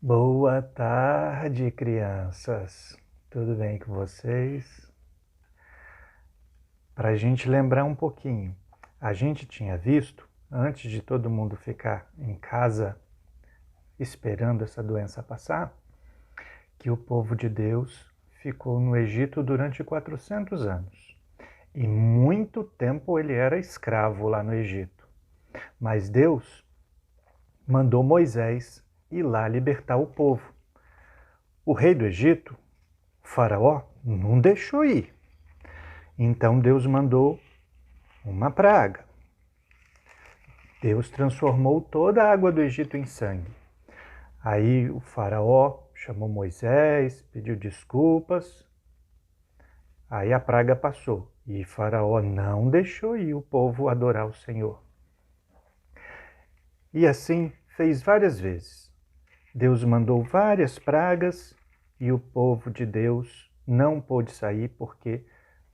Boa tarde, crianças. Tudo bem com vocês? Para a gente lembrar um pouquinho, a gente tinha visto, antes de todo mundo ficar em casa esperando essa doença passar, que o povo de Deus ficou no Egito durante 400 anos. E muito tempo ele era escravo lá no Egito. Mas Deus mandou Moisés ir lá libertar o povo. O rei do Egito, o faraó, não deixou ir. Então Deus mandou uma praga. Deus transformou toda a água do Egito em sangue. Aí o faraó chamou Moisés, pediu desculpas. Aí a praga passou e faraó não deixou ir o povo adorar o Senhor. E assim fez várias vezes. Deus mandou várias pragas e o povo de Deus não pôde sair porque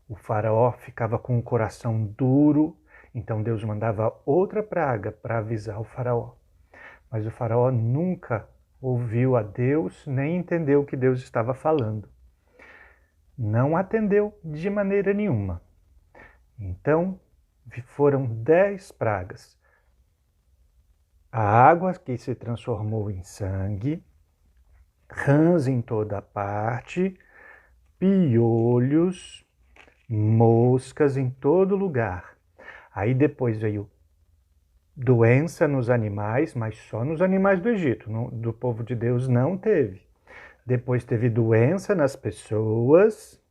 o faraó ficava com o coração duro. Então Deus mandava outra praga para avisar o faraó. Mas o faraó nunca ouviu a Deus, nem entendeu o que Deus estava falando. Não atendeu de maneira nenhuma. Então foram 10 pragas. A água que se transformou em sangue, rãs em toda parte, piolhos, moscas em todo lugar. Aí depois veio doença nos animais, mas só nos animais do Egito, do povo de Deus não teve. Depois teve doença nas pessoas,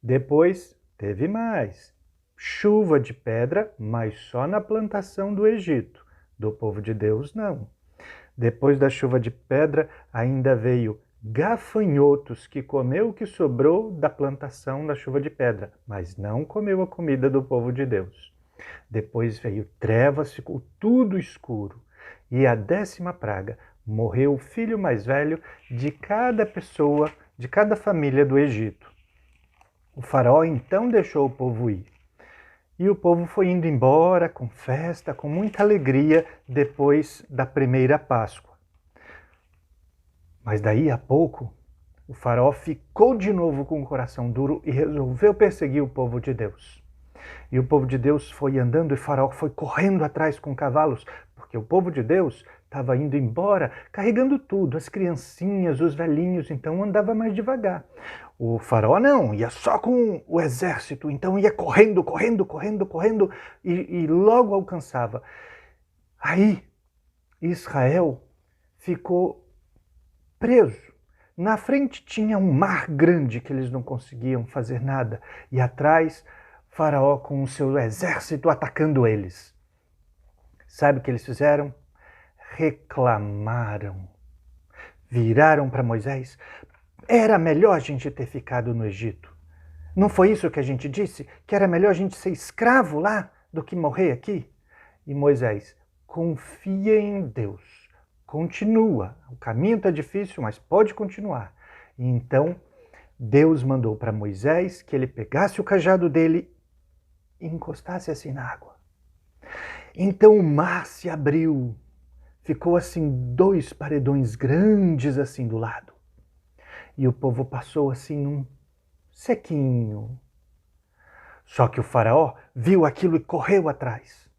depois teve mais. Chuva de pedra, mas só na plantação do Egito, do povo de Deus não. Depois da chuva de pedra ainda veio gafanhotos, que comeu o que sobrou da plantação da chuva de pedra, mas não comeu a comida do povo de Deus. Depois veio trevas, ficou tudo escuro. E a 10ª praga, morreu o filho mais velho de cada pessoa, de cada família do Egito. O faraó então deixou o povo ir. E o povo foi indo embora com festa, com muita alegria, depois da primeira Páscoa. Mas daí a pouco, o faraó ficou de novo com o coração duro e resolveu perseguir o povo de Deus. E o povo de Deus foi andando e o faraó foi correndo atrás com cavalos, porque o povo de Deus estava indo embora, carregando tudo, as criancinhas, os velhinhos, então andava mais devagar. O faraó não, ia só com o exército, então ia correndo, correndo, correndo, correndo e logo alcançava. Aí Israel ficou preso. Na frente tinha um mar grande que eles não conseguiam fazer nada e atrás Faraó com o seu exército atacando eles. Sabe o que eles fizeram? Reclamaram. Viraram para Moisés. Era melhor a gente ter ficado no Egito. Não foi isso que a gente disse? Que era melhor a gente ser escravo lá do que morrer aqui? E Moisés, confia em Deus. Continua. O caminho está difícil, mas pode continuar. E então Deus mandou para Moisés que ele pegasse o cajado dele e encostasse assim na água. Então o mar se abriu, ficou assim 2 paredões grandes assim do lado. E o povo passou assim num sequinho. Só que o faraó viu aquilo e correu atrás.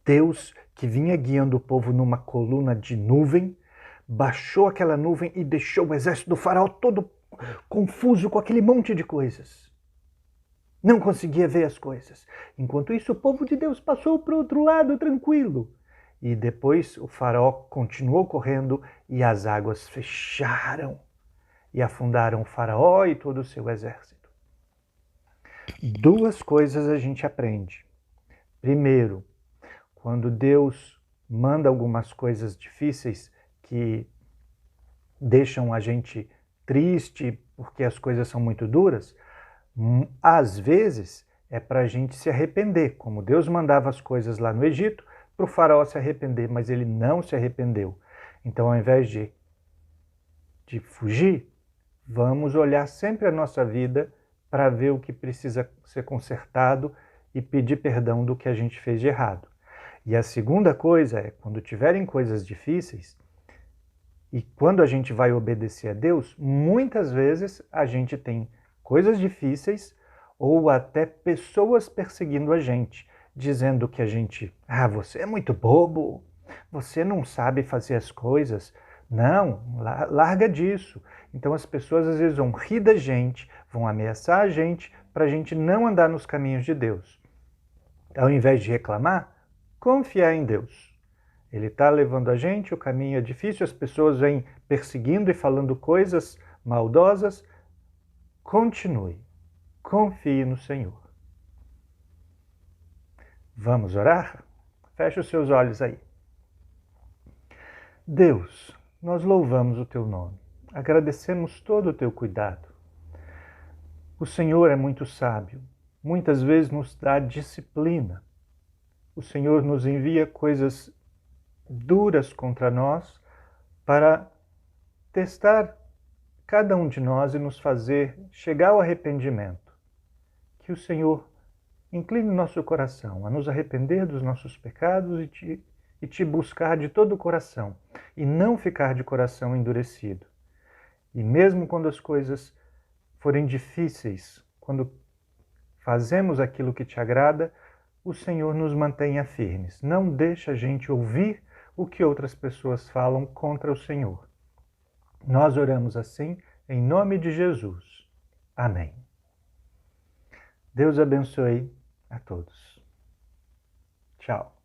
Deus, que vinha guiando o povo numa coluna de nuvem, baixou aquela nuvem e deixou o exército do faraó todo confuso com aquele monte de coisas. Não conseguia ver as coisas. Enquanto isso, o povo de Deus passou para o outro lado tranquilo. E depois o faraó continuou correndo e as águas fecharam e afundaram o faraó e todo o seu exército. 2 coisas a gente aprende. Primeiro, quando Deus manda algumas coisas difíceis que deixam a gente triste porque as coisas são muito duras, às vezes é para a gente se arrepender, como Deus mandava as coisas lá no Egito para o faraó se arrepender, mas ele não se arrependeu. Então, ao invés de fugir, vamos olhar sempre a nossa vida para ver o que precisa ser consertado e pedir perdão do que a gente fez de errado. E a segunda coisa é, quando tiverem coisas difíceis, E quando a gente vai obedecer a Deus, muitas vezes a gente tem coisas difíceis ou até pessoas perseguindo a gente, dizendo que a gente, você é muito bobo, você não sabe fazer as coisas. Não, larga disso. Então as pessoas às vezes vão rir da gente, vão ameaçar a gente para a gente não andar nos caminhos de Deus. Ao invés de reclamar, confiar em Deus. Ele está levando a gente, o caminho é difícil, as pessoas vêm perseguindo e falando coisas maldosas. Continue, confie no Senhor. Vamos orar? Feche os seus olhos aí. Deus, nós louvamos o teu nome, agradecemos todo o teu cuidado. O Senhor é muito sábio, muitas vezes nos dá disciplina. O Senhor nos envia coisas duras contra nós para testar cada um de nós e nos fazer chegar ao arrependimento. Que o Senhor incline nosso coração a nos arrepender dos nossos pecados e te buscar de todo o coração e não ficar de coração endurecido. E mesmo quando as coisas forem difíceis, quando fazemos aquilo que te agrada, o Senhor nos mantenha firmes. Não deixa a gente ouvir o que outras pessoas falam contra o Senhor. Nós oramos assim, em nome de Jesus. Amém. Deus abençoe a todos. Tchau.